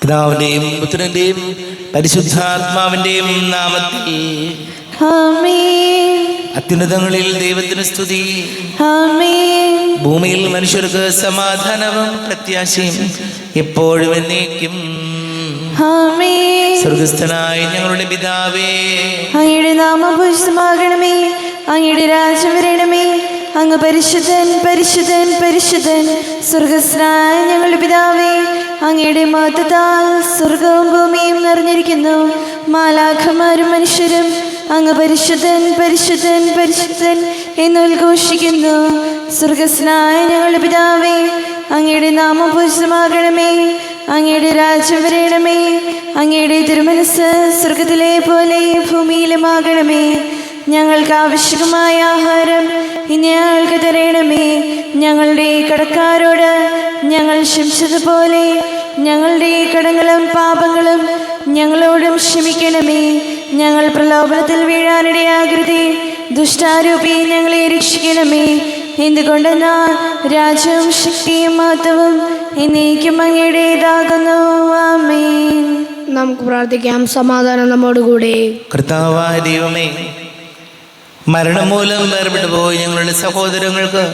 പിതാവിന്റെയും പുത്രന്റെയും പരിശുദ്ധാത്മാവിന്റെയും നാമത്തിൽ ആമേൻ. അത്യുന്നതങ്ങളിൽ ദൈവത്തിന് സ്തുതി. ആമേൻ. ഭൂമിയിൽ മനുഷ്യർക്ക് സമാധാനവും പ്രത്യാശയും എപ്പോഴും എന്നേക്കും. ആമേൻ. സ്വർഗസ്ഥനായ ഞങ്ങളുടെ പിതാവേ, അങ്ങയുടെ നാമം പൂജിതമാകണമേ. അങ്ങയുടെ രാജ്യം വരണമേ. അങ്ങ് പരിശുദ്ധൻ പരിശുദ്ധൻ പരിശുദ്ധൻ. സ്വർഗസ്ഥനായ ഞങ്ങളുടെ പിതാവേ, അങ്ങയുടെ മഹത്വത്താൽ സ്വർഗവും ഭൂമിയും നിറഞ്ഞിരിക്കുന്നു. മാലാഖമാരും മനുഷ്യരും അങ്ങ് പരിശുദ്ധൻ പരിശുദ്ധൻ പരിശുദ്ധൻ എന്ന് ഉദ്ഘോഷിക്കുന്നു. സ്വർഗസ്ഥനായ ഞങ്ങളുടെ പിതാവേ, അങ്ങയുടെ നാമം പൂജിതമാകണമേ. അങ്ങയുടെ രാജ്യം വരണമേ. അങ്ങയുടെ തിരുമനസ്സ് സ്വർഗത്തിലെ പോലെ ഭൂമിയിലുമാകണമേ. ഞങ്ങൾക്ക് ആവശ്യമായ ആഹാരം ഇനി ഞങ്ങൾക്ക് തരണമേ. ഞങ്ങളുടെ കടക്കാരോട് ഞങ്ങൾ ക്ഷമിച്ചതുപോലെ ഞങ്ങളുടെ കടങ്ങളും പാപങ്ങളും ഞങ്ങളോടും ക്ഷമിക്കണമേ. ഞങ്ങൾ പ്രലോഭനത്തിൽ വീഴാനിടയാകരുതേ. ദുഷ്ടാരൂപി ഞങ്ങളെ രക്ഷിക്കണമേ. എന്തുകൊണ്ടെന്നാൽ രാജ്യവും ശക്തിയും മഹത്വവും എന്നേക്കും അങ്ങയുടേതാകുന്നു. ആമേൻ. നമുക്ക് പ്രാർത്ഥിക്കാം. സമാധാനം നമ്മോടുകൂടെ. കർത്താവായ ദൈവമേ, മരണം മൂലം വേർപെട്ടു പോയി ഞങ്ങളുടെ സഹോദരങ്ങൾക്ക്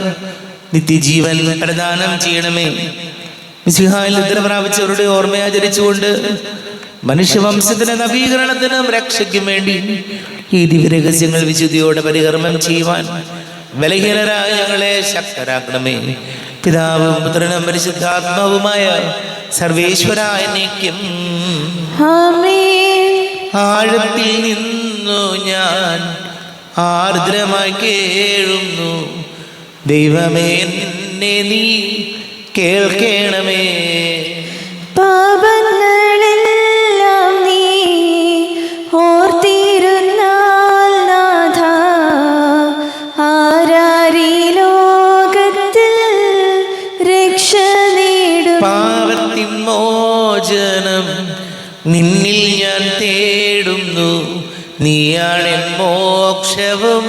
നിത്യജീവൻ പ്രദാനം ചെയ്യണമേ. മിശിഹായിൽ നിദ്ര പ്രാപിച്ചവരുടെ ഓർമ്മയാചരിച്ചുകൊണ്ട് മനുഷ്യവംശത്തിന്റെ നവീകരണത്തിനും രക്ഷയ്ക്കും വേണ്ടി ഈ ദിവ്യരഹസ്യങ്ങൾ വിശുദ്ധിയോടെ പരികർമ്മം ചെയ്യുവാൻ ബലഹീനരായ ഞങ്ങളെ ശക്തരാക്കണമേ. പിതാവും പുത്രനും പരിശുദ്ധാത്മാവുമായ സർവേശ്വരായ എന്നേക്കും. ആമേൻ. ആഴത്തിൽ നിന്നു ഞാൻ ആർദ്രമായി കേഴുന്നു. ദൈവമേ, എന്നെ നീ കേൾക്കണമേ. പാപങ്ങളെല്ലാം നീ ഓർത്തിരുന്നാൽ നാഥ, ആരാരീ ലോകത്തിൽ രക്ഷ നേടും. പാപത്തിൻ മോചനം നിന്നിൽ ഞാൻ തേടുന്നു. നീയാണെൻ മോക്ഷവും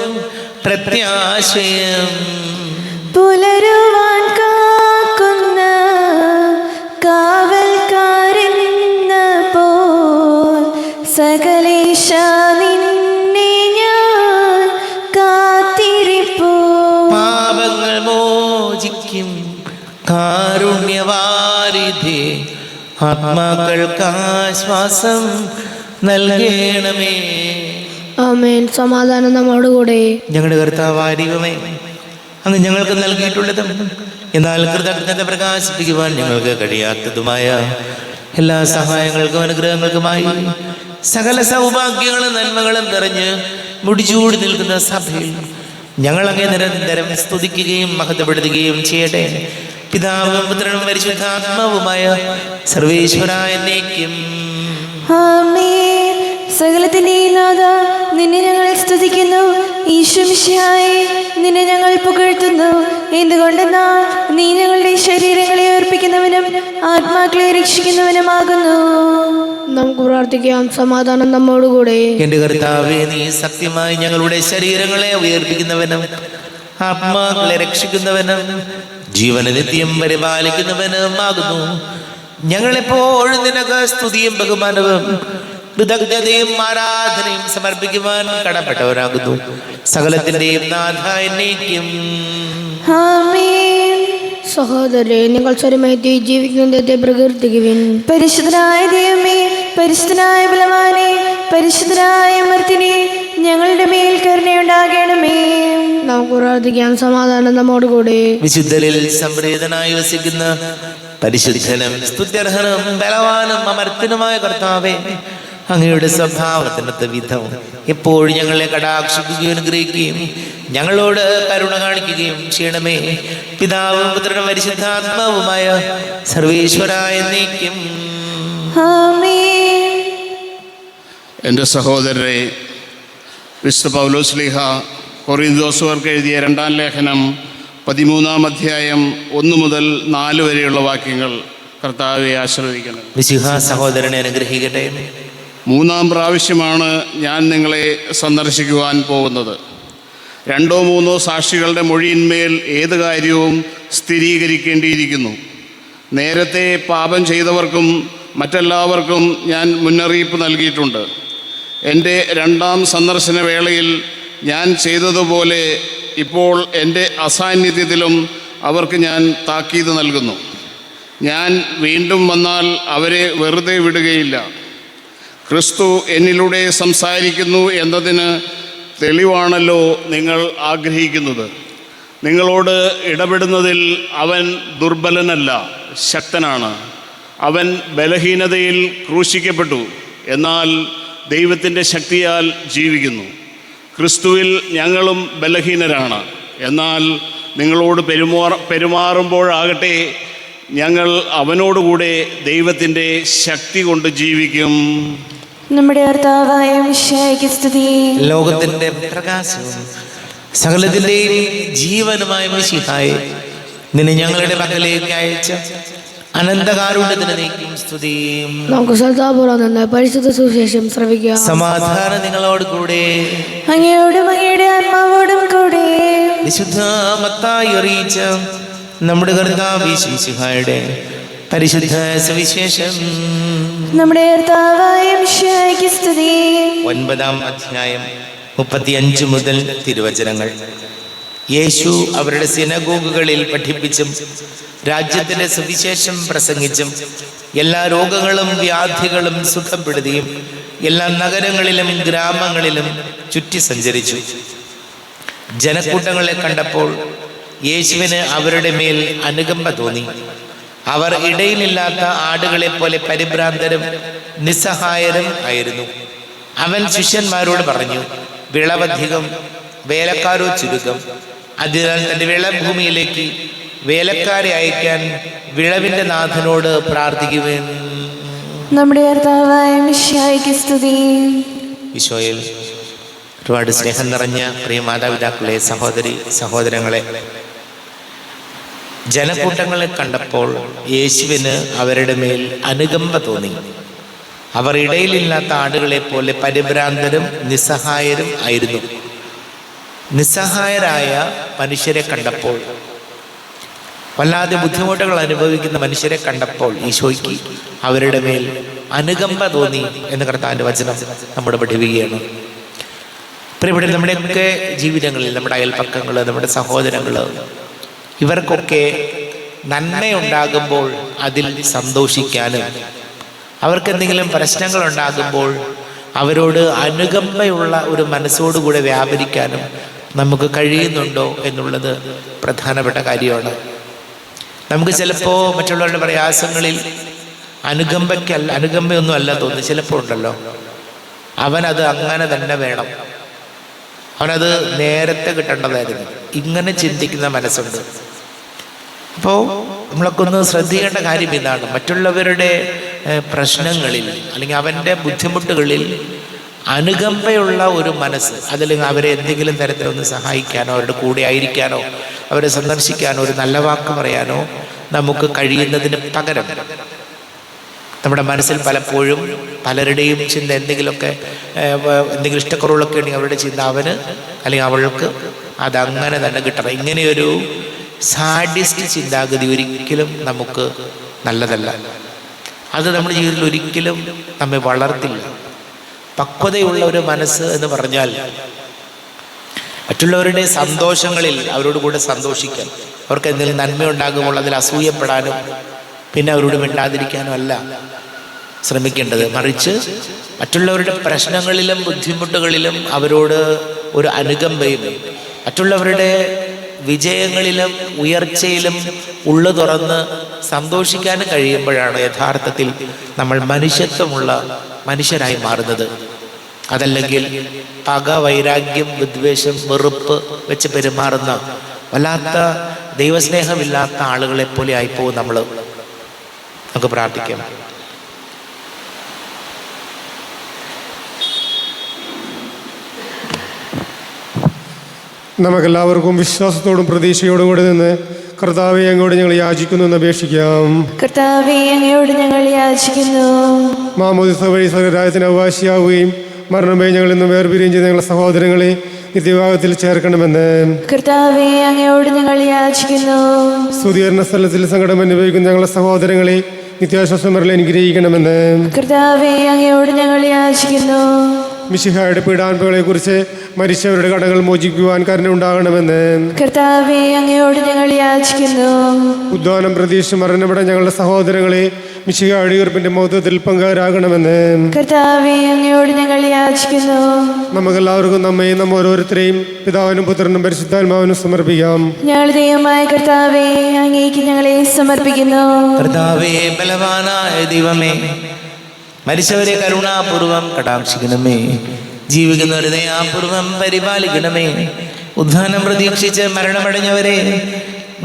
പ്രത്യാശയം. പുലരുവാൻ കാക്കുന്ന കാവൽക്കാരെന്ന പോൽ സകലേശ നിന്നെ ഞാൻ കാത്തിരിപ്പൂ. പാപങ്ങൾ മോചിക്കും കാരുണ്യവാരിധേ, ആത്മാക്കൾക്ക് ആശ്വാസം നൽകണമേ. ആമേൻ. സമാധാനം നമ്മോടുകൂടെ. ഞങ്ങളുടെ കർത്താവായ ദൈവമേ, അങ്ങ് ഞങ്ങൾക്ക് നൽകിയിട്ടുള്ളതും എന്നാൽ കൃതജ്ഞത പ്രകാശിപ്പിക്കുവാൻ ഞങ്ങൾക്ക് കഴിയാത്തതുമായ എല്ലാ സഹായങ്ങൾക്കും അനുഗ്രഹങ്ങൾക്കുമായി സകല സൗഭാഗ്യങ്ങളും നന്മകളും നിറഞ്ഞ് മുടിചൂടി നിൽക്കുന്ന സഭയിൽ ഞങ്ങൾ അങ്ങേ നിരന്തരം സ്തുതിക്കുകയും മഹത്വപ്പെടുത്തുകയും ചെയ്യട്ടെ. പിതാവും പുത്രനും പരിശുദ്ധാത്മാവുമായ സർവേശ്വരായ എന്നേക്കും. ആമേൻ. സകലത്തിന്റെയും നാഥ, നിന്നെ ഞങ്ങൾ സ്തുതിക്കുന്നു. ഈശോ മിശിഹായേ, നിന്നെ ഞങ്ങൾ പുകഴ്ത്തുന്നു. എന്തുകൊണ്ടെന്നാൽ നീ ഞങ്ങളുടെ ശരീരങ്ങളെ അർപ്പിക്കുന്നവനും ആത്മാക്കളെ രക്ഷിക്കുന്നവനുമാകുന്നു. നമുക്ക് പ്രാർത്ഥിക്കാം. സമാധാനം നമ്മോടുകൂടെ. എന്റെ കർത്താവേ, നീ സത്യമായി ഞങ്ങളുടെ ശരീരങ്ങളെ ഉയർപ്പിക്കുന്നവനും ആത്മാക്കളെ രക്ഷിക്കുന്നവനും ജീവന നിത്യം പരിപാലിക്കുന്നവനുമാകുന്നു. ഞങ്ങളെപ്പോഴും നിനക്ക് സ്തുതിയും ബഹുമാനവും കൃതജ്ഞതയും ആരാധനയും സമർപ്പിക്കുവാൻ കടപ്പെട്ടവരാകുന്നു. സകലത്തിന്റെയും നാഥ എന്നേക്കും. ആമേൻ. സഹോദരരെ, നിങ്ങൾ സ്വരമേറ്റി ജീവിക്കുന്നതിന്റെ പ്രകീർത്തിക്കുവിൻ. പരിശുദ്ധനായ ദൈവമേ, പരിശുദ്ധനായ ബലവാനേ, പരിശുദ്ധനായ അമർത്തിനെ, ഞങ്ങളുടെ മേൽ കരുണയുണ്ടാകണമേ. നമുക്ക് പ്രാർത്ഥിക്കാം. സമാധാനം നമ്മോടുകൂടെ. വിശുദ്ധരിൽ സംപ്രീതനായി വസിക്കുന്ന പരിശുദ്ധനും സ്തുത്യർഹനും ബലവാനും അമർത്തിനുമായ കർത്താവേ, അങ്ങയുടെ സ്വഭാവത്തിനൊത്ത വിധം എപ്പോഴും ഞങ്ങളെ കടാക്ഷിക്കുകയും അനുഗ്രഹിക്കുകയും ഞങ്ങളോട് കരുണ കാണിക്കുകയും ചെയ്യണമേ. പിതാവും പുത്രനും പരിശുദ്ധാത്മാവുമായ സർവേശ്വരായ എന്നേക്കും. ആമേൻ. എൻ്റെ സഹോദരരെ, വിശുദ്ധ പൗലോസ്ലീഹ കൊറിന്തോസുകാർക്ക് എഴുതിയ 2-ാം ലേഖനം 13-ാം അധ്യായം 1 മുതൽ 4 വരെയുള്ള വാക്യങ്ങൾ കർത്താവെ ആശീർവദിക്കണം. മിശിഹാ സഹോദരനെ അനുഗ്രഹിക്കട്ടെ. 3-ാം പ്രാവശ്യമാണ് ഞാൻ നിങ്ങളെ സന്ദർശിക്കുവാൻ പോകുന്നത്. 2 or 3 സാക്ഷികളുടെ മൊഴിയിന്മേൽ ഏത് കാര്യവും സ്ഥിരീകരിക്കേണ്ടിയിരിക്കുന്നു. നേരത്തെ പാപം ചെയ്തവർക്കും മറ്റെല്ലാവർക്കും ഞാൻ മുന്നറിയിപ്പ് നൽകിയിട്ടുണ്ട്. എൻ്റെ രണ്ടാം സന്ദർശന വേളയിൽ ഞാൻ ചെയ്തതുപോലെ ഇപ്പോൾ എൻ്റെ അസാന്നിധ്യത്തിലും അവർക്ക് ഞാൻ താക്കീത് നൽകുന്നു. ഞാൻ വീണ്ടും വന്നാൽ അവരെ വെറുതെ വിടുകയില്ല. ക്രിസ്തു എന്നിലൂടെ സംസാരിക്കുന്നു എന്നതിന് തെളിവാണല്ലോ നിങ്ങൾ ആഗ്രഹിക്കുന്നത്. നിങ്ങളോട് ഇടപെടുന്നതിൽ അവൻ ദുർബലനല്ല, ശക്തനാണ്. അവൻ ബലഹീനതയിൽ ക്രൂശിക്കപ്പെട്ടു, എന്നാൽ ദൈവത്തിൻ്റെ ശക്തിയാൽ ജീവിക്കുന്നു. ക്രിസ്തുവിൽ ഞങ്ങളും ബലഹീനരാണ്, എന്നാൽ നിങ്ങളോട് പെരുമാറുമ്പോഴാകട്ടെ ഞങ്ങൾ അവനോടുകൂടെ ദൈവത്തിൻ്റെ ശക്തി കൊണ്ട് ജീവിക്കും. നമ്മുടെ കർത്താവായ മിശിഹായ്ക്ക് സ്തുതി. ലോകത്തിന്റെ പ്രകാശവും സകലത്തിന്റെയും ജീവനുമായ മിശിഹായെ നിന്നെ ഞങ്ങളുടെ പക്കലേക്ക് അയച്ച അനന്തകാരുണ്യത്തിന് നീക്കും സ്തുതി. നമുക്ക് ശ്രദ്ധാപൂർവ്വം നിന്ന് പരിശുദ്ധ സുവിശേഷം ശ്രവിക്കാം. സമാധാനം നിങ്ങളോട് കൂടെ. അങ്ങയോടും അങ്ങയുടെ ആത്മാവോടും കൂടെ. വിശുദ്ധ മത്തായി അറിയിച്ച നമ്മുടെ കർത്താവ് മിശിഹായുടെ പരിശുദ്ധ സുവിശേഷം. നമ്മുടെ കർത്താവായ മിശിഹായ്ക്ക് സ്തുതി. 9-ാം അധ്യായം 35 മുതൽ തിരുവചനങ്ങൾ. യേശു അവരുടെ സിനഗോഗുകളിൽ പഠിപ്പിച്ചും രാജ്യത്തിന്റെ സുവിശേഷം പ്രസംഗിച്ചും എല്ലാ രോഗങ്ങളും വ്യാധികളും സുഖപ്പെടുത്തിയും എല്ലാ നഗരങ്ങളിലും ഗ്രാമങ്ങളിലും ചുറ്റി സഞ്ചരിച്ചു. ജനക്കൂട്ടങ്ങളെ കണ്ടപ്പോൾ യേശുവിന് അവരുടെ മേൽ അനുകമ്പ തോന്നി. അവർ ഇടയിലില്ലാത്ത ആടുകളെ പോലെ പരിഭ്രാന്തരും നിസ്സഹായരും ആയിരുന്നു. അവൻ ശിഷ്യന്മാരോട് പറഞ്ഞു, വിളവധികം, വേലക്കാരോ ചുരുക്കം. അതിനാൽ തന്റെ വിളഭൂമിയിലേക്ക് വേലക്കാരെ അയക്കാൻ വിളവിന്റെ നാഥനോട് പ്രാർത്ഥിക്കുവേൻ. നമ്മുടെ കർത്താവായ മിശിഹായ്ക്ക് സ്തുതി. ഈശോയിൽ ഒരുപാട് സ്നേഹം നിറഞ്ഞ പ്രിയ മാതാപിതാക്കളെ, സഹോദരി സഹോദരങ്ങളെ, ജനക്കൂട്ടങ്ങളെ കണ്ടപ്പോൾ യേശുവിന് അവരുടെ മേൽ അനുകമ്പ തോന്നി. അവർ ഇടയിലില്ലാത്ത ആടുകളെ പോലെ പരിഭ്രാന്തരും നിസ്സഹായരും ആയിരുന്നു. നിസ്സഹായരായ മനുഷ്യരെ കണ്ടപ്പോൾ, വല്ലാതെ ബുദ്ധിമുട്ടുകൾ അനുഭവിക്കുന്ന മനുഷ്യരെ കണ്ടപ്പോൾ ഈശോയ്ക്ക് അവരുടെ മേൽ അനുകമ്പ തോന്നി എന്ന് കർത്താവിൻ്റെ വചനം നമ്മുടെ പഠിപ്പിക്കുകയാണ്. പ്രിയപ്പെട്ട നമ്മുടെയൊക്കെ ജീവിതങ്ങളിൽ നമ്മുടെ അയൽപക്കങ്ങൾ, നമ്മുടെ സഹോദരങ്ങൾ, ഇവർക്കൊക്കെ നന്മയുണ്ടാകുമ്പോൾ അതിൽ സന്തോഷിക്കാനും അവർക്ക് എന്തെങ്കിലും പ്രശ്നങ്ങൾ ഉണ്ടാകുമ്പോൾ അവരോട് അനുകമ്പയുള്ള ഒരു മനസ്സോടുകൂടെ വ്യാപരിക്കാനും നമുക്ക് കഴിയുന്നുണ്ടോ എന്നുള്ളത് പ്രധാനപ്പെട്ട കാര്യമാണ്. നമുക്ക് ചിലപ്പോൾ മറ്റുള്ളവരുടെ പ്രയാസങ്ങളിൽ അനുകമ്പയൊന്നും അല്ല തോന്നുന്നു. ചിലപ്പോൾ ഉണ്ടല്ലോ, അവനത് അങ്ങനെ തന്നെ വേണം, അവനത് നേരത്തെ കിട്ടേണ്ടതായിരുന്നു, ഇങ്ങനെ ചിന്തിക്കുന്ന മനസ്സുണ്ട്. അപ്പോൾ നമ്മളൊക്കെ ഒന്ന് ശ്രദ്ധിക്കേണ്ട കാര്യം ഇതാണ്. മറ്റുള്ളവരുടെ പ്രശ്നങ്ങളിൽ അല്ലെങ്കിൽ അവൻ്റെ ബുദ്ധിമുട്ടുകളിൽ അനുകമ്പയുള്ള ഒരു മനസ്സ്, അതല്ലെങ്കിൽ അവരെ എന്തെങ്കിലും തരത്തിലൊന്ന് സഹായിക്കാനോ അവരുടെ കൂടെ ആയിരിക്കാനോ അവരെ സന്ദർശിക്കാനോ ഒരു നല്ല വാക്ക് പറയാനോ നമുക്ക് കഴിയുന്നതിന് പകരം നമ്മുടെ മനസ്സിൽ പലപ്പോഴും പലരുടെയും ചിന്ത എന്തെങ്കിലും ഇഷ്ടക്കുറവുകളൊക്കെ ഉണ്ടെങ്കിൽ അവരുടെ ചിന്ത അവന് അല്ലെങ്കിൽ അവൾക്ക് അതങ്ങനെ തന്നെ കിട്ടണം. ഇങ്ങനെയൊരു സാഡിസ്റ്റ് ചിന്താഗതി ഒരിക്കലും നമുക്ക് നല്ലതല്ല. അത് നമ്മുടെ ജീവിതത്തിൽ ഒരിക്കലും നമ്മെ വളർത്തില്ല. പക്വതയുള്ള ഒരു മനസ്സ് എന്ന് പറഞ്ഞാൽ മറ്റുള്ളവരുടെ സന്തോഷങ്ങളിൽ അവരോട് കൂടെ സന്തോഷിക്കാൻ, അവർക്ക് എന്തെങ്കിലും നന്മയുണ്ടാകുമ്പോൾ അതിൽ അസൂയപ്പെടാനും പിന്നെ അവരോട് മിണ്ടാതിരിക്കാനും അല്ല ശ്രമിക്കേണ്ടത്. മറിച്ച് മറ്റുള്ളവരുടെ പ്രശ്നങ്ങളിലും ബുദ്ധിമുട്ടുകളിലും അവരോട് ഒരു അനുകമ്പയും മറ്റുള്ളവരുടെ വിജയങ്ങളിലും ഉയർച്ചയിലും ഉള്ളു തുറന്ന് സന്തോഷിക്കാനും കഴിയുമ്പോഴാണ് യഥാർത്ഥത്തിൽ നമ്മൾ മനുഷ്യത്വമുള്ള മനുഷ്യരായി മാറുന്നത്. അതല്ലെങ്കിൽ പക, വൈരാഗ്യം, വിദ്വേഷം, വെറുപ്പ് വെച്ച് പെരുമാറുന്ന വല്ലാത്ത ദൈവസ്നേഹമില്ലാത്ത ആളുകളെ പോലെ ആയിപ്പോവും നമ്മൾ. നമുക്ക് പ്രാർത്ഥിക്കാം. നമുക്കെല്ലാവർക്കും വിശ്വാസത്തോടും പ്രതീക്ഷയോടും കൂടി നിന്ന് കർത്താവെ അങ്ങോട്ട് ഞങ്ങൾ യാചിക്കുന്നു എന്ന് അപേക്ഷിക്കാം. കർത്താവേ, അങ്ങയോട് ഞങ്ങൾ യാചിക്കുന്നു. മാമോദിസ വഴി സകലരാജ്യത്തിന് അവകാശിയാവുകയും മരണം വഴി ഞങ്ങളിൽ നിന്ന് വേർപിരിയും ചെയ്ത ഞങ്ങളുടെ സഹോദരങ്ങളെ നിത്യവിഭാഗത്തിൽ ചേർക്കണമെന്ന് കർത്താവേ, അങ്ങയോട് ഞങ്ങൾ യാചിക്കുന്നു. സ്തുതികരണ സ്ഥലത്തിൽ സങ്കടം അനുഭവിക്കുന്ന ഞങ്ങളുടെ സഹോദരങ്ങളെ നിത്യാശ്വാസമറിൽ അനുഗ്രഹിക്കണമെന്ന്. കർത്താവേ, അങ്ങയോട് ഞങ്ങൾ യാചിക്കുന്നു. മിശിഹായുടെ പീഡാനുഭവങ്ങളെക്കുറിച്ച് മരിച്ചവരുടെ കടങ്ങൾ മോചിക്കുവാൻ കരുണ ഉണ്ടാകണമെന്ന്. കർത്താവേ, അങ്ങയോട് ഞങ്ങൾ യാചിക്കുന്നു. ഉദ്ധാനം പ്രതീക്ഷിച്ച് മരണപ്പെട്ട ഞങ്ങളുടെ സഹോദരങ്ങളെ മിശിഹായുടെ ഉയർപ്പിന്റെ മഹത്വത്തിൽ പങ്കാരാകണമെന്ന്. കർത്താവേ, അങ്ങയോട് ഞങ്ങൾ യാചിക്കുന്നു. നമുക്കെല്ലാവർക്കും നമ്മയും നമ്മ ഓരോരുത്തരെയും പിതാവിനും പുത്രനും പരിശുദ്ധാത്മാവിനും സമർപ്പിക്കാം. ഞങ്ങളുടെ ദൈവമായ കർത്താവേ, അങ്ങേക്ക് ഞങ്ങളെ സമർപ്പിക്കുന്നു. കർത്താവേ, ബലവാനായ ദൈവമേ, മരിച്ചവരെ കരുണാപൂർവം കടാക്ഷിക്കണമേ. ജീവിക്കുന്നവരെ ദയാപൂർവം പരിപാലിക്കണമേ. ഉദ്ധാനം പ്രതീക്ഷിച്ച് മരണമടഞ്ഞവരെ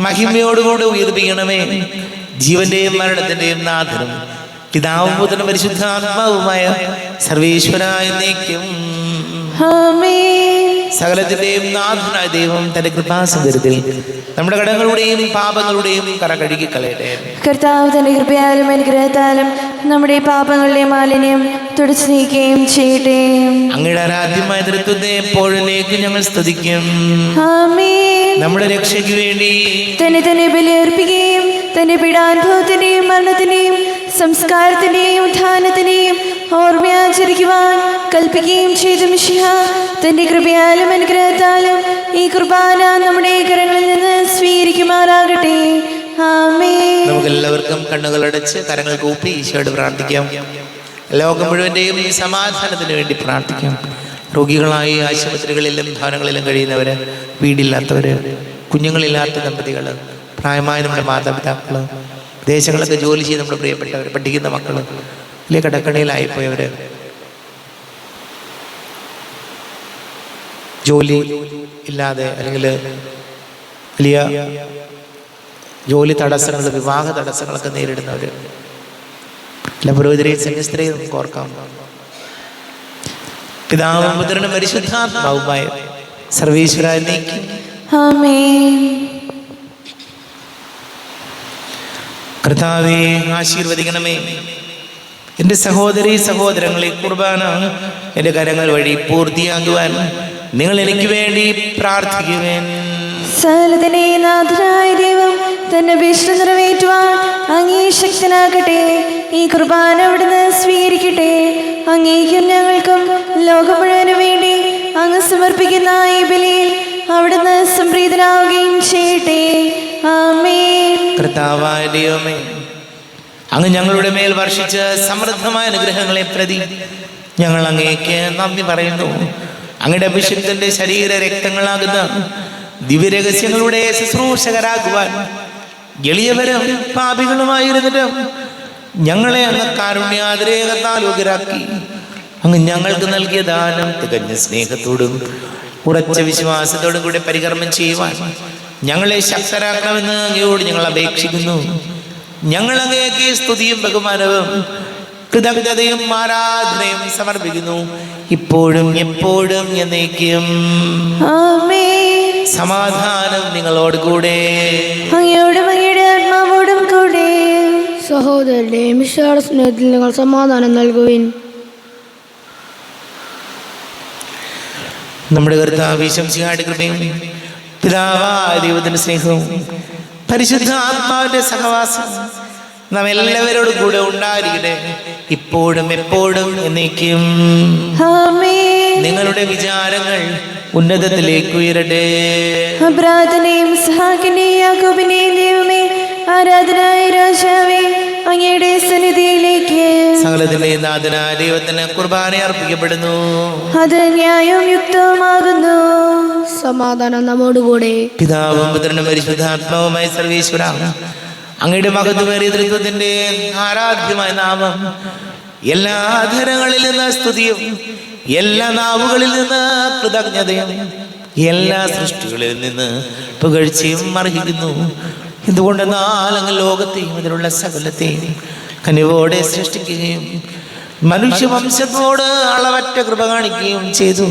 മഹിമയോടുകൂടെ ഉയർപ്പിക്കണമേ. ജീവന്റെയും മരണത്തിന്റെയും നാഥനും പിതാവും പുത്രനും പരിശുദ്ധാത്മാവുമായ സർവേശ്വരായ എന്നേക്കും ആമേൻ. സകലത്തിന്റെയും നാഥനായ ദൈവം തന്റെ കൃപാസമൃദ്ധത്തിൽ നമ്മുടെ കടങ്ങളുടെയും പാപങ്ങളുടെയും കറ കഴുകി കളയട്ടെ. കർത്താവ് തന്റെ കൃപയാലും അനുഗ്രഹത്താലും നമ്മുടെ പാപങ്ങളുടെ മാലിന്യം തുടച്ചു നീക്കുകയും ചെയ്യട്ടെ. അങ്ങയുടെ ആരാധ്യമായ തൃത്വത്തെ എപ്പോഴേക്കും ഞങ്ങൾ സ്തുതിക്കും. ആമേൻ. നമ്മുടെ രക്ഷയ്ക്ക് വേണ്ടി തന്നെ ബലിയർപ്പിക്കുകയും തന്റെ പീഡാനുഭവത്തിന്റെയും മരണത്തിന്റെയും സംസ്കാരത്തിന്റെയും ഉത്ഥാനത്തിന്റെയും ഓർമ്മയാചരിക്കുവാൻ കൽപ്പിക്കുകയും ചെയ്ത മിശിഹ തന്റെ കൃപയാലും അനുഗ്രഹത്താലും ഈ കുർബാന നമ്മുടെ കരങ്ങളിൽ നിന്ന് സ്വീകരിക്കുമാറാകട്ടെ. ആമേൻ. നമുക്കെല്ലാവർക്കും കണ്ണുകളടച്ച് കരങ്ങൾ കൂപ്പി ഈശോയോട് പ്രാർത്ഥിക്കാം. ലോകം മുഴുവൻ്റെയും ഈ സമാധാനത്തിന് വേണ്ടി പ്രാർത്ഥിക്കാം. രോഗികളായി ആശുപത്രികളിലും ഭവനങ്ങളിലും കഴിയുന്നവര്, വീടില്ലാത്തവര്, കുഞ്ഞുങ്ങളില്ലാത്ത ദമ്പതികള്, പ്രായമായ നമ്മുടെ മാതാപിതാക്കള്, ദേശങ്ങളൊക്കെ ജോലി ചെയ്ത് നമ്മുടെ പ്രിയപ്പെട്ടവർ, പഠിക്കുന്ന മക്കള്, വലിയ കടക്കണിയിലായിപ്പോയവര്, ജോലി ഇല്ലാതെ അല്ലെങ്കിൽ വലിയ ജോലി തടസ്സങ്ങൾ, വിവാഹ തടസ്സങ്ങളൊക്കെ നേരിടുന്നവർ, എല്ലാ പുരോഹിതരെയും സന്യസ്തരെയും നമുക്ക് ഓർക്കാം. പിതാവും പുത്രനും പരിശുദ്ധാത്മാവുമായ സർവേശ്വരായ എന്നേക്കും ആമേൻ. കർത്താവേ, ആശീർവദിക്കണമേ. എൻ്റെ സഹോദരീ സഹോദരങ്ങളെ, കുർബാന എൻ്റെ കരങ്ങൾ വഴി പൂർത്തിയാകുവാൻ നിങ്ങൾ എനിക്ക് വേണ്ടി പ്രാർത്ഥിക്കുവേൻ. സകലത്തിനെ നാഥനായ ദൈവം തന്റെ അപേക്ഷ നിറവേറ്റുവാൻ അങ്ങേ ശക്തനാകട്ടെ. ഈ കുർബാന അവിടുന്ന് സ്വീകരിക്കട്ടെ. അങ്ങേക്കും ഞങ്ങൾക്കും ലോകം മുഴുവനും വേണ്ടി അങ്ങ് സമർപ്പിക്കുന്ന ഈ ബലിയിൽ അവിടുന്ന് സംപ്രീതനാവുകയും ചെയ്യട്ടെ. ആമേൻ. കർത്താവായ ദൈവമേ, അങ്ങ് ഞങ്ങളുടെ മേൽ വർഷിച്ച സമൃദ്ധമായ അനുഗ്രഹങ്ങളെ പ്രതി ഞങ്ങൾ അങ്ങേക്ക് നന്ദി പറയുന്നു. അങ്ങയുടെ അഭിഷിക്തന്റെ ശരീര രക്തങ്ങളാകുന്ന ദിവ്യരഹസ്യങ്ങളുടെ ശുശ്രൂഷകരാകുവാൻ എളിയവരും പാപികളുമായിരുന്നിട്ടും ഞങ്ങളെ അങ്ങ് കാരുണ്യാതിരേകത്താൽ യോഗ്യരാക്കി. അങ്ങ് ഞങ്ങൾക്ക് നൽകിയ ദാനം തികഞ്ഞ സ്നേഹത്തോടും ഉറച്ച വിശ്വാസത്തോടും കൂടെ പരികർമ്മം ചെയ്യുവാൻ ഞങ്ങളെ ശക്തരാക്കണമെന്ന് അങ്ങയോട് ഞങ്ങൾ അപേക്ഷിക്കുന്നു. ഞങ്ങൾ അങ്ങേക്ക് സ്തുതിയും ബഹുമാനവും കൃതജ്ഞതയും ആരാധനയും സമർപ്പിക്കുന്നു, ഇപ്പോഴും എപ്പോഴും എന്നേക്കും. ആമേൻ. സമാധാനം നിങ്ങളോട് കൂടെ. അങ്ങയോടും അങ്ങയുടെ ആത്മാവോടും കൂടെ. സഹോദരരുടെ മിശിഹായുടെ സ്നേഹത്തിൽ നിങ്ങൾ സമാധാനം നൽകുവിൻ. നമ്മുടെ കർത്താവ് ശംസിഹായുടെ കൃപയും പിതാവായ ദൈവത്തിന്റെ സ്നേഹവും പരിശുദ്ധ ആത്മാവിന്റെ സഹവാസം നാം എല്ലാവരോടും കൂടെ ഉണ്ടായിരിക്കട്ടെ, ഇപ്പോഴും എപ്പോഴും എന്നേക്കും. ആമേൻ. നിങ്ങളുടെ വിചാരങ്ങൾ ഉന്നതത്തിലേക്ക് ഉയരട്ടെ. പ്രാർത്ഥനയും സഹാക്കിന്റെയും യാക്കോബിന്റെയും ദൈവമേ, ആരാധനായ രാജാവേ, അങ്ങയുടെ സന്നിധിയിലേക്ക് സകലത്തിന്റെയും നാഥനായ ദൈവത്തിന് കുർബാന അർപ്പിക്കപ്പെടുന്നു. അത് ന്യായവും യുക്തവുമാകുന്നു. സമാധാനം നമ്മോടുകൂടെ. പിതാവും പുത്രനും പരിശുദ്ധാത്മാവുമായ സർവേശ്വര, അങ്ങയുടെ മഹത്വമേറിയ തൃത്വത്തിന്റെ ആരാധ്യമായ നാമം എല്ലാ അധരങ്ങളിൽ നിന്ന് സ്തുതിയും എല്ലാ നാവുകളിൽ നിന്ന് കൃതജ്ഞതയും എല്ലാ സൃഷ്ടികളിൽ നിന്ന് പുകഴ്ചയും അർഹിക്കുന്നു. എന്തുകൊണ്ടെന്നാൽ അങ്ങ് ലോകത്തെയും അതിലുള്ള സകലത്തെയും കനിവോടെ സൃഷ്ടിക്കുകയും മനുഷ്യവംശത്തോട് അളവറ്റ കൃപ കാണിക്കുകയും ചെയ്തു.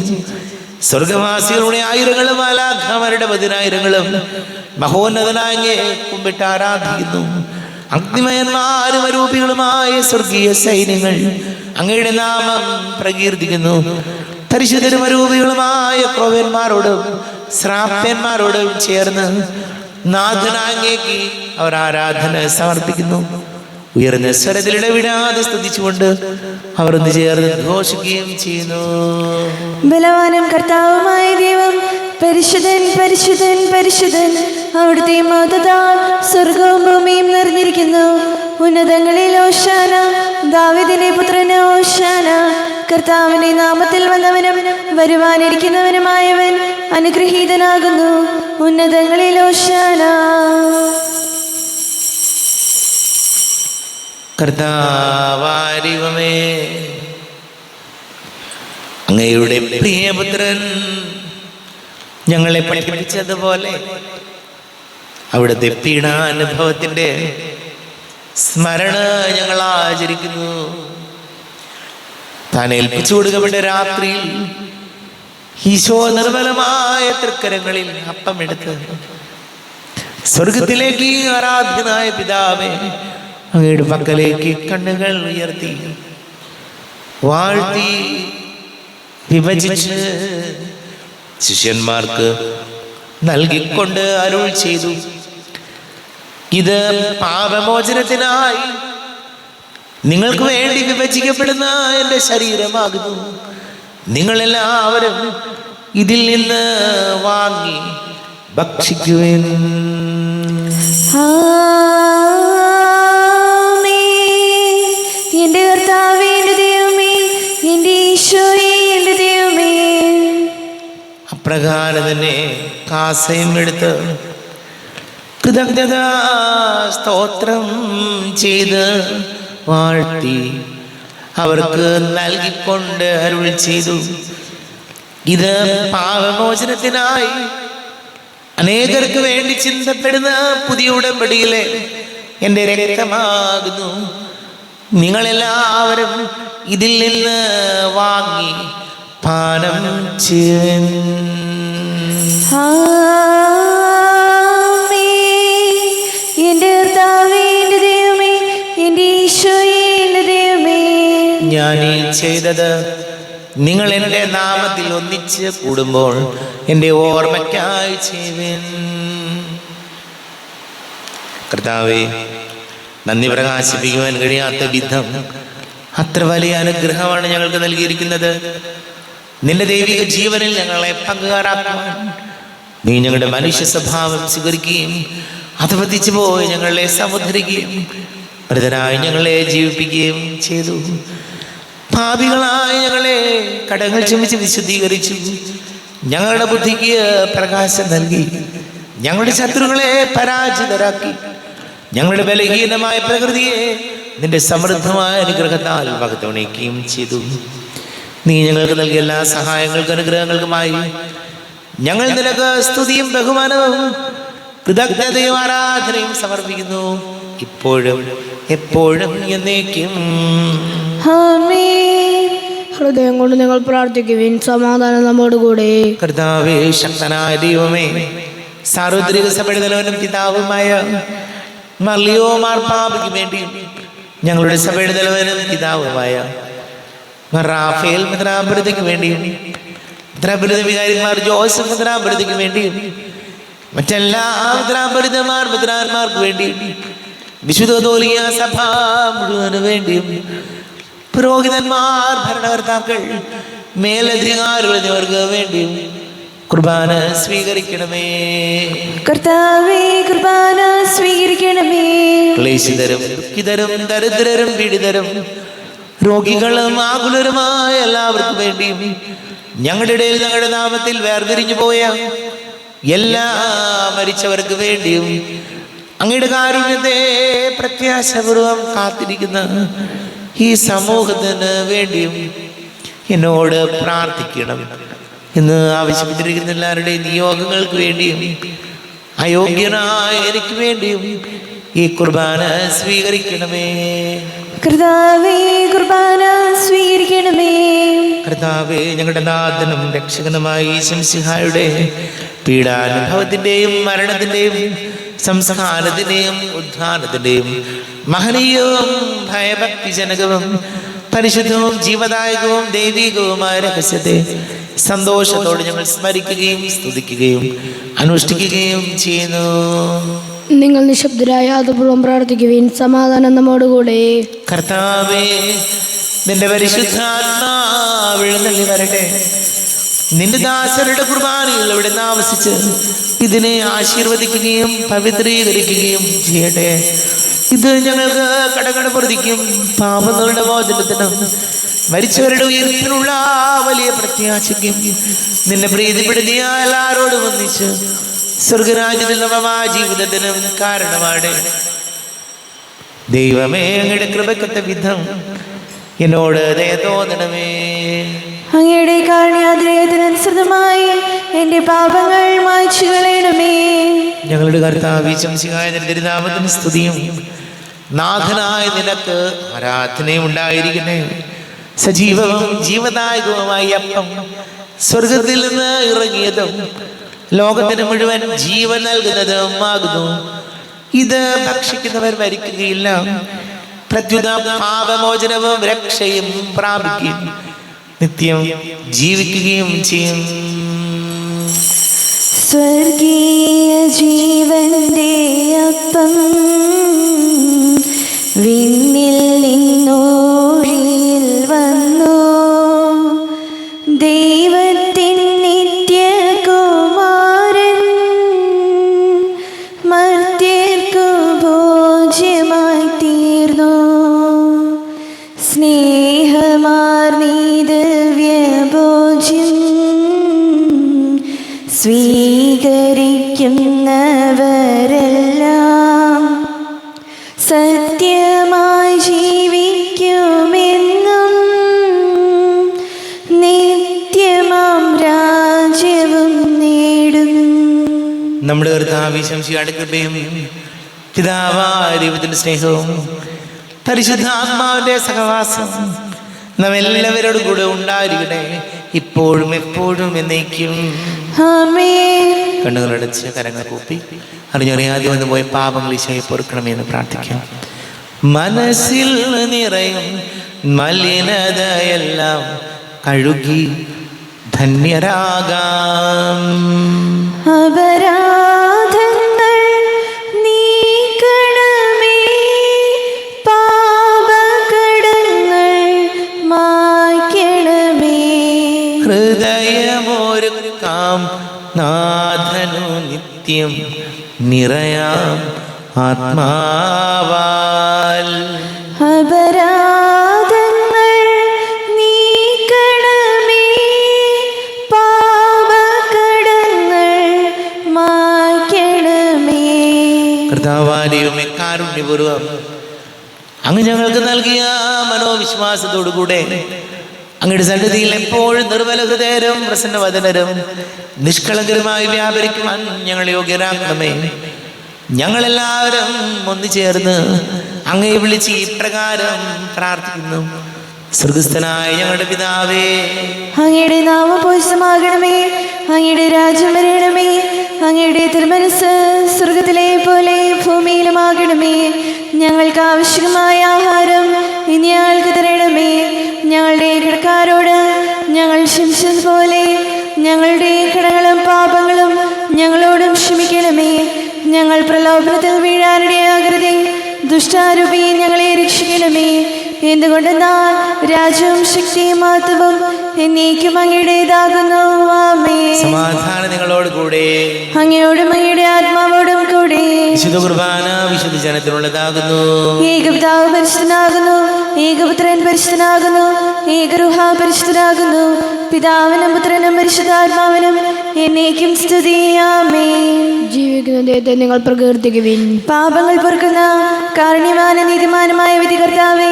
സ്വർഗവാസികളുടെ ആയിരങ്ങളും മാലാഖമാരുടെ പതിനായിരങ്ങളും മഹോന്നതനായ അങ്ങയെ കുമ്പിട്ട് ആരാധിക്കുന്നു. അഗ്നിമയന്മാരും അരൂപികളുമായ സ്വർഗീയ സൈന്യങ്ങൾ അങ്ങയുടെ നാമം പ്രകീർത്തിക്കുന്നു. പരിശുദ്ധരും അരൂപികളുമായ ക്രോവ്യന്മാരോടും ശ്രാപ്യന്മാരോടും ചേർന്ന് നാഥനായ അങ്ങേക്ക് അവർ ആരാധന സമർപ്പിക്കുന്നു. ഉയർന്ന സ്വരത്തിൽ ഇടവിടാതെ സ്തുതിച്ചുകൊണ്ട് അവർ ഒന്ന് ചേർന്ന് ഘോഷിക്കുകയും ചെയ്യുന്നു. ബലവാനും കർത്താവുമായ ദൈവം പരിശുദ്ധൻ പരിശുദ്ധൻ പരിശുദ്ധൻ, അവിടുത്തെ മഹത്വത്താൽ സ്വർഗവും ഭൂമിയും നിറഞ്ഞിരിക്കുന്നു. ഉന്നതങ്ങളിൽ ഓശാന, ദാവീദിന്റെ പുത്രന് ഓശാന. കർത്താവിന്റെ നാമത്തിൽ വന്നവനും വരുവാനിരിക്കുന്നവനുമായവൻ അനുഗ്രഹീതനാകുന്നു. ഉന്നതങ്ങളിൽ ഓശാന. കർത്താവാരിവമേ, അങ്ങയുടെ പ്രിയപുത്രൻ ഞങ്ങളെ പഠിപ്പിച്ചതുപോലെ അവിടുത്തെ പീഡാനുഭവത്തിന്റെ സ്മരണ ഞങ്ങൾ ആചരിക്കുന്നു. താൻ ഏൽപ്പിച്ചു കൊടുക്കപ്പെട്ട രാത്രിയിൽ ഈശോ നിർമ്മലമായ തൃക്കരങ്ങളിൽ അപ്പമെടുത്ത് സ്വർഗത്തിലേക്ക് ആരാധ്യനായ പിതാവേ അങ്ങയുടെ പക്കലേക്ക് കണ്ണുകൾ ഉയർത്തി വാഴ്ത്തി വിഭജിച്ച് ശിഷ്യന്മാർക്ക് നൽകിക്കൊണ്ട് അരുൾ ചെയ്തു, ഇത് പാപമോചനത്തിനായി നിങ്ങൾക്ക് വേണ്ടി വിഭജിക്കപ്പെടുന്ന എൻ്റെ ശരീരമാകുന്നു. നിങ്ങളെല്ലാവരും ഇതിൽ നിന്ന് വാങ്ങി ഭക്ഷിക്കുവിൻ. എന്റെ കർത്താവേ, എന്റെ ദൈവമേ, എന്റെ ഈശോയേ, എന്റെ ദൈവമേ. അപ്രകാരം തന്നെ കാസയും എടുത്ത് കൃതജ്ഞതാ സ്തോത്രം ചെയ്ത് വാഴ്ത്തി അവർക്ക് നൽകിക്കൊണ്ട് അരുൾ ചെയ്തു, ഇത് പാപമോചനത്തിനായി അനേകർക്ക് വേണ്ടി ചിന്തപ്പെടുന്ന പുതിയ ഉടമ്പടിയിലെ എൻ്റെ രക്തമാകുന്നു. നിങ്ങളെല്ലാവരും ഇതിൽ നിന്ന് വാങ്ങി പാനം ചെയ്യുവിൻ. എന്റെ കർത്താവേ, എന്റെ ദൈവമേ, എന്റെ ഈശോയേ, എന്റെ ദൈവമേ. ഞാൻ ഈ ചെയ്തത് നിങ്ങൾ എൻ്റെ നാമത്തിൽ ഒന്നിച്ച് കൂടുമ്പോൾ എൻ്റെ ഓർമ്മയ്ക്കായി ചെയ്യുവിൻ. കർത്താവേ, നന്ദി പ്രകാശിപ്പിക്കുവാൻ കഴിയാത്ത വിധം അത്ര വലിയ അനുഗ്രഹമാണ് ഞങ്ങൾക്ക് നൽകിയിരിക്കുന്നത്. നിന്റെ ദൈവിക ജീവനിൽ ഞങ്ങളെ പങ്കുകാരാക്കുവാൻ നീ ഞങ്ങളുടെ മനുഷ്യ സ്വഭാവം സ്വീകരിക്കുകയും അധപതിച്ചു പോയി ഞങ്ങളെ സമുദ്ധരിക്കുകയും മൃതരായി ഞങ്ങളെ ജീവിപ്പിക്കുകയും ചെയ്തു. പാപികളായി ഞങ്ങളെ കടങ്ങൾ ക്ഷമിച്ച് വിശുദ്ധീകരിച്ചു. ഞങ്ങളുടെ ബുദ്ധിക്ക് പ്രകാശം നൽകി. ഞങ്ങളുടെ ശത്രുക്കളെ പരാജിതരാക്കി. ഞങ്ങളുടെ ബലഹീനമായ പ്രകൃതിയെ നിന്റെ സമൃദ്ധമായ അനുഗ്രഹത്താൽ വകത്തോണിക്കുകയും ചെയ്തു. നീ ഞങ്ങൾക്ക് നൽകിയ എല്ലാ സഹായങ്ങൾക്കും അനുഗ്രഹങ്ങൾക്കുമായി ഞങ്ങൾ നിനക്ക് സ്തുതിയും ബഹുമാനവും കൃതജ്ഞതയും ആരാധനയും സമർപ്പിക്കുന്നു, ഇപ്പോഴും എപ്പോഴും എന്നേക്കും. ഹൃദയം കൊണ്ട് നിങ്ങൾ പ്രാർത്ഥിക്കുവിൻ. സമാധാനം നമ്മോടുകൂടെ. കർത്താവേ, ശക്തനായ ദൈവമേ, സാർവത്രിക സഭയുടെ തലവനും പിതാവുമായ മർലിയോ മാർപ്പാപ്പയ്ക്ക് വേണ്ടിയും ഞങ്ങളുടെ സഭയുടെ തലവനും പിതാവുമായ റാഫേൽ മെത്രാപൊലീത്തയ്ക്ക് വേണ്ടിയും മെത്രാപൊലീത്ത വികാരിമാർ ജോസഫ് മെത്രാപൊലീത്തയ്ക്ക് വേണ്ടിയും മറ്റെല്ലാ മെത്രാപൊലീത്തമാർ മെത്രാന്മാർക്ക് വേണ്ടിയും വിശുദ്ധ കത്തോലിക്കാ സഭ മുഴുവന് വേണ്ടിയും പുരോഹിതന്മാർ, ഭരണകർത്താക്കൾ, മേലധികാരികൾ എന്നിവർക്ക് വേണ്ടിയും കുർബാന സ്വീകരിക്കണമേ. കർത്താവേ, കുർബാന സ്വീകരിക്കണമേ. ക്ലേശിതരും ദുഃഖിതരും ദരിദ്രരും പീഡിതരും രോഗികളും ആകുലരുമായ എല്ലാവർക്കും വേണ്ടിയും ഞങ്ങളുടെ ഇടയിൽ ഞങ്ങളുടെ നാമത്തിൽ വേർതിരിഞ്ഞു പോയ എല്ലാ മരിച്ചവർക്ക് വേണ്ടിയും അങ്ങയുടെ കാരുണ്യത്തെ പ്രത്യാശപൂർവം കാത്തിരിക്കുന്ന ഈ സമൂഹത്തിന് വേണ്ടിയും എന്നോട് പ്രാർത്ഥിക്കണം എന്ന് ആവശ്യപ്പെട്ടിരിക്കുന്ന എല്ലാവരുടെയും നിയോഗങ്ങൾക്ക് വേണ്ടിയും അയോഗ്യനായ എനിക്ക് വേണ്ടിയും ഈ കുർബാന സ്വീകരിക്കണമേ. കർത്താവേ, കുർബാന സ്വീകരിക്കണമേ. കർത്താവേ, ഞങ്ങളുടെ നാഥനും രക്ഷകനുമായ ഈശോമിശിഹായുടെ പീഡാനുഭവത്തിന്റെയും മരണത്തിന്റെയും സംസ്കാരത്തിന്റെയും ഉദ്ധാനത്തിന്റെയും മഹനീയവും ഭയഭക്തിജനകവും പരിശുദ്ധവും ജീവദായകവും ദൈവികവുമായ രഹസ്യത്തെ സന്തോഷത്തോടെ ഞങ്ങൾ സ്മരിക്കുകയും സ്തുതിക്കുകയും അനുഷ്ഠിക്കുകയും ചെയ്യുന്നു. നിങ്ങൾ നിശബ്ദരായ അതുപൂർവം പ്രാർത്ഥിക്കുവിൻ. സമാധാനം നമ്മോടുകൂടെ. കർത്താവേ, നിന്റെ പരിശുദ്ധാത്മാവ് എഴുന്നള്ളി വരട്ടെ. നിന്റെ ദാസരുടെ കുർബാനയിൽ ഇവിടെ ആവസിച്ച് ഇതിനെ ആശീർവദിക്കുകയും പവിത്രീകരിക്കുകയും ചെയ്യട്ടെ. ഇത് ഞങ്ങൾക്ക് കടകട പ്രതിക്കും പാപങ്ങളുടെ മോചനത്തിനും മരിച്ചവരുടെ ഉയർപ്പിനുള്ള വലിയ പ്രത്യാശയ്ക്കും നിന്നെ പ്രീതിപ്പെടുത്തിയ എല്ലാവരോടും ഒന്നിച്ച് സ്വർഗരാജ്യത്തിൽ നവമായ ജീവിതത്തിനും കാരണമാണ്. ദൈവമേ, അങ്ങയുടെ കൃപക്കത്ത വിധം എന്നോട് ദയ തോന്നണമേ. അങ്ങയുടെ കാരുണ്യാതിരേയത്തിനനുസൃതമായി എൻ്റെ പാപങ്ങൾ മായ്ച്ചു കളയണമേ. ഞങ്ങളുടെ കർത്താവ് ശംസിഹായ തിരുനാമത്തിന് സ്തുതിയും നാഥനായ നിനക്ക് ആരാധനയും ഉണ്ടായിരിക്കട്ടെ. സജീവവും ജീവദായകവുമായ അപ്പം സ്വർഗത്തിൽ നിന്ന് ഇറങ്ങിയതും ലോകത്തിന് മുഴുവൻ ജീവൻ നൽകുന്നതും ആകുന്നു. ഇത് ഭക്ഷിക്കുന്നവർ മരിക്കുകയില്ല, പ്രത്യുത പാപമോചനവും രക്ഷയും പ്രാപിക്കുകയും നിത്യം ജീവിക്കുകയും ചെയ്യും. സ്വർഗീയ ജീവന്റെ അപ്പം വിണ്ണിൽ നിന്നോഴിയിൽ വന്നു. ദൈവത്തിൻ നിത്യകുമാരൻ മർത്യർക്കു ഭോജ്യമായി തീർന്നു. സ്നേഹമാർന്നീ ദിവ്യഭോജ്യം സ്വീകരിക്കുന്നവരെല്ലാം സത്യമായി ജീവിക്കുമെന്നും നിത്യമാം രാജ്യവും നേടും. നമ്മുടെ കർത്താവ് ശംസിയുടെ കൃപയും പിതാവായ ദൈവത്തിന്റെ സ്നേഹവും പരിശുദ്ധാത്മാവിന്റെ സഹവാസം നാം എല്ലാവരോടും കൂടെ ഉണ്ടായിരിക്കട്ടെ, ഇപ്പോഴും എപ്പോഴും എന്നേക്കും. ആമേൻ. കണ്ണുകളടച്ച് കരങ്ങൾ കൂപ്പി അറിഞ്ഞറിയാതെ വന്നു പോയ പാപങ്ങൾ ഈശോയെ പൊറുക്കണമെന്ന് പ്രാർത്ഥിക്കാം. മനസ്സിൽ നിറയും മലിനതയെല്ലാം കഴുകി ധന്യരാകാം. അപരാധങ്ങൾ നീക്കണമേ, പാപകടങ്ങൾ മായ്ക്കണമേ. ഹൃദയമൊരുക്കാം നാഥനു നിത്യം നിറയാം ആത്മാവാൽ. അപരാധങ്ങൾ നീക്കണമേ, പാപകടങ്ങൾ മായ്ക്കണമേ. കർത്താവാനെയും കാരുണ്യപൂർവം അങ്ങ് ഞങ്ങൾക്ക് നൽകിയ മനോവിശ്വാസത്തോടുകൂടെ അങ്ങയുടെ സന്നിധിയിൽ എപ്പോഴും നിർമ്മല ഹൃദയരും പ്രസന്നവദനരും നിഷ്കളങ്കരുമായി വ്യാപരിക്കുവാൻ ഞങ്ങളെ യോഗ്യരാക്കണമേ. ഞങ്ങളെല്ലാവരും ഒന്നുചേർന്ന് അങ്ങയെ വിളിച്ച് ഇപ്രകാരം പ്രാർത്ഥിക്കുന്നു. സ്വർഗസ്ഥനായ ഞങ്ങളുടെ പിതാവേ, അങ്ങയുടെ നാമം പൂജിതമാകണമേ, അങ്ങയുടെ രാജ്യം വരണമേ, അങ്ങയുടെ തിരുമനസ്സ് സ്വർഗത്തിലെ പോലെ ഭൂമിയിലുമാകണമേ. ഞങ്ങൾക്ക് ആവശ്യമായ ആഹാരം ഇനി ഞങ്ങൾക്ക് തരണമേ. ഞങ്ങളുടെ കടക്കാരോട് ഞങ്ങൾ ക്ഷമിച്ചതുപോലെ ഞങ്ങളുടെ കടങ്ങളും പാപങ്ങളും ഞങ്ങളോടും ക്ഷമിക്കണമേ. ഞങ്ങൾ പ്രലോഭനത്തിൽ വീഴാനിടയാകരുതേ, ദുഷ്ടാരൂപി ഞങ്ങളെ രക്ഷിക്കണമേ. എന്തുകൊണ്ടെന്നാൽ രാജ്യവും ശക്തിയും മഹത്വവും എന്നേക്കും അങ്ങയുടേതാകുന്നു. ആമേൻ. സമാധാനം നിങ്ങളോട് കൂടെ. അങ്ങയോടും അങ്ങയുടെ ആത്മാവോടും കൂടെ. വിശുദ്ധ കുർബാന വിശുദ്ധ ജനത്തിനുള്ളതാകുന്നു. ഏകപിതാവ് പരിശുദ്ധനാകുന്നു, ഏകപുത്രൻ പരിശുദ്ധനാകുന്നു, ഏകരൂഹ പരിശുദ്ധനാകുന്നു. പിതാവിനും പുത്രനും പരിശുദ്ധാത്മാവിനും എന്നേക്കും സ്തുതി. ആമേൻ. ജീവിക്കുന്ന ദൈവത്തെ നിങ്ങൾ പ്രകീർത്തിക്കുവിൻ. പാപങ്ങൾ പൊറുക്കുന്ന കാരുണ്യവാന നീതിമാനുമായ വിധികർത്താവേ,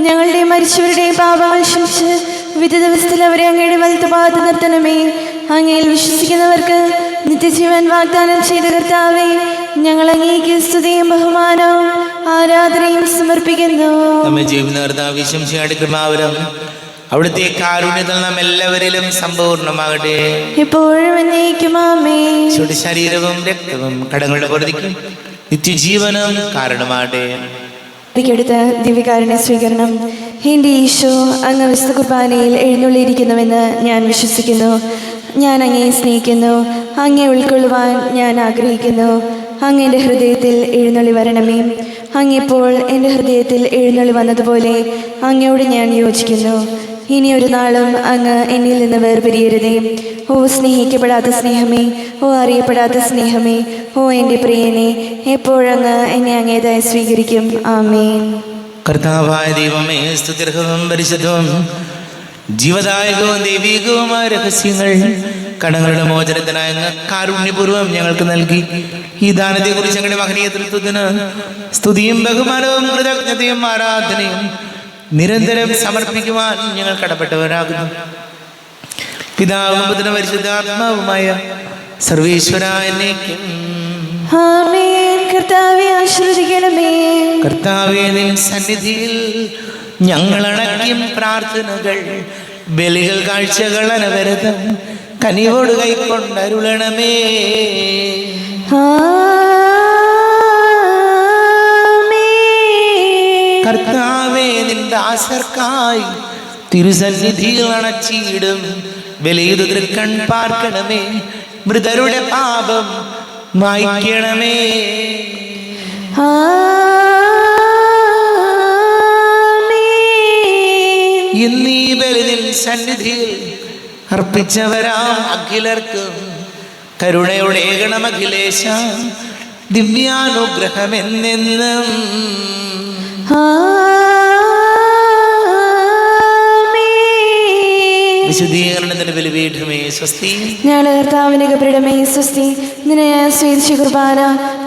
ഞങ്ങളുടെ മരിച്ചവരുടെ പാപങ്ങൾ ക്ഷമിച്ച് വിധി ദിവസത്തിൽ അവരെ അങ്ങയുടെ വലത്തുഭാഗത്ത് നിർത്തണമേ. അങ്ങയിൽ വിശ്വസിക്കുന്നവർക്ക് നിത്യജീവൻ വാഗ്ദാനം ചെയ്ത കർത്താവേ, ഞങ്ങൾ അങ്ങേക്ക് സ്തുതിയും ബഹുമാനവും ആരാധനയും സമർപ്പിക്കുന്നു. നമ്മെ ജീവിക്കുന്ന കർത്താവ് ശംസിയുടെ കൃപാവരം അവിടുത്തെ കാരുണ്യത്തിൽ നാം എല്ലാവരിലും സമ്പൂർണ്ണമാകട്ടെ, എപ്പോഴും എന്നേക്കും. ആമേൻ. ഈശോയുടെ ശരീരവും രക്തവും കടങ്ങളുടെ പൊറുതിക്കും നിത്യജീവനും കാരണമാകട്ടെ. ടുത്ത ദിവ്യകാരുണ്യ സ്വീകരണം. എൻ്റെ ഈശോ അങ്ങ് വിശുദ്ധ കുർബാനയിൽ എഴുന്നള്ളിയിരിക്കുന്നുവെന്ന് ഞാൻ വിശ്വസിക്കുന്നു. ഞാൻ അങ്ങയെ സ്നേഹിക്കുന്നു, അങ്ങയെ ഉൾക്കൊള്ളുവാൻ ഞാൻ ആഗ്രഹിക്കുന്നു. അങ്ങ് എൻ്റെ ഹൃദയത്തിൽ എഴുന്നള്ളി വരണമേ. അങ്ങിപ്പോൾ എൻ്റെ ഹൃദയത്തിൽ എഴുന്നള്ളി വന്നതുപോലെ അങ്ങയോട് ഞാൻ യോജിക്കുന്നു. ഇനി ഒരു നാളും അങ്ങ് എന്നിൽ നിന്ന് വേർപിരിയരുതേ. ഓ സ്നേഹിക്കപ്പെടാത്ത സ്നേഹമേ, ഓ അറിയപ്പെടാത്ത സ്നേഹമേ, ഓ എൻ്റെ പ്രിയനെ, എപ്പോഴങ്ങ് എന്നെ അങ്ങേതായി സ്വീകരിക്കും. ആമേൻ. കർത്താവായ ദൈവമേ, സ്തുത്യർഹവും പരിശുദ്ധവും ജീവദായകവും ദൈവികവുമായ രഹസ്യങ്ങൾ കടങ്ങളുടെ മോചനത്തിനായ അങ്ങ് കാരുണ്യപൂർവ്വം ഞങ്ങൾക്ക് നൽകി. ഈ ദാനത്തെക്കുറിച്ച് ഞങ്ങളുടെ മഹനീയ തൃത്വത്തിന് സ്തുതിയും ബഹുമാനവും കൃതജ്ഞതയും ആരാധനയും നിരന്തരം സമർപ്പിക്കുവാൻ ഞങ്ങൾ കടപ്പെട്ടവരാകുന്നു. പിതാവും പുത്രനും പരിശുദ്ധാത്മാവുമായ സർവീശ്വരായ എന്നേക്കും ആമേൻ. കർത്താവേ ആശീർവദിക്കണമേ. കർത്താവേ, നിൻ സന്നിധിയിൽ ഞങ്ങളടക്കും പ്രാർത്ഥനകൾ, ബലികൾ, കാഴ്ചകൾ അനവരതം കനിവോട് കൈക്കൊണ്ടരുളണമേ. കർത്താവേ, നിൻ ദാസർക്കായി തിരുസന്നിധിയിൽ അണച്ചിടും ബലിയിതു തൃക്കൺ പാർക്കണമേ. മൃതരുടെ പാപം മായ്ക്കണമേ. ഇന്നീ ബലി നിൻ സന്നിധിയിൽ അർപ്പിച്ചവരാം അഖിലർക്കും കരുണയുടെ ഗണമഖിലേശ ദിവ്യാനുഗ്രഹമെന്നെന്നും. വിശുദ്ധീകരണത്തിന്റെ ബലിപീഠമേ സ്വസ്തി. ഞങ്ങളുടെ കർത്താവിന്റെ കബറിടമേ സ്വസ്തി. നിന്നെ ഞാൻ സ്വീകരിച്ച കുർബാന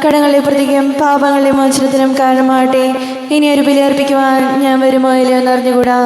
കടങ്ങളെ പ്രതിക്കും പാപങ്ങളുടെ മോചനത്തിനും കാരണമാകട്ടെ. ഇനി ഒരു ബലി അർപ്പിക്കുവാൻ ഞാൻ വരുമോ ഇല്ലയോ എന്നറിഞ്ഞുകൂടാ.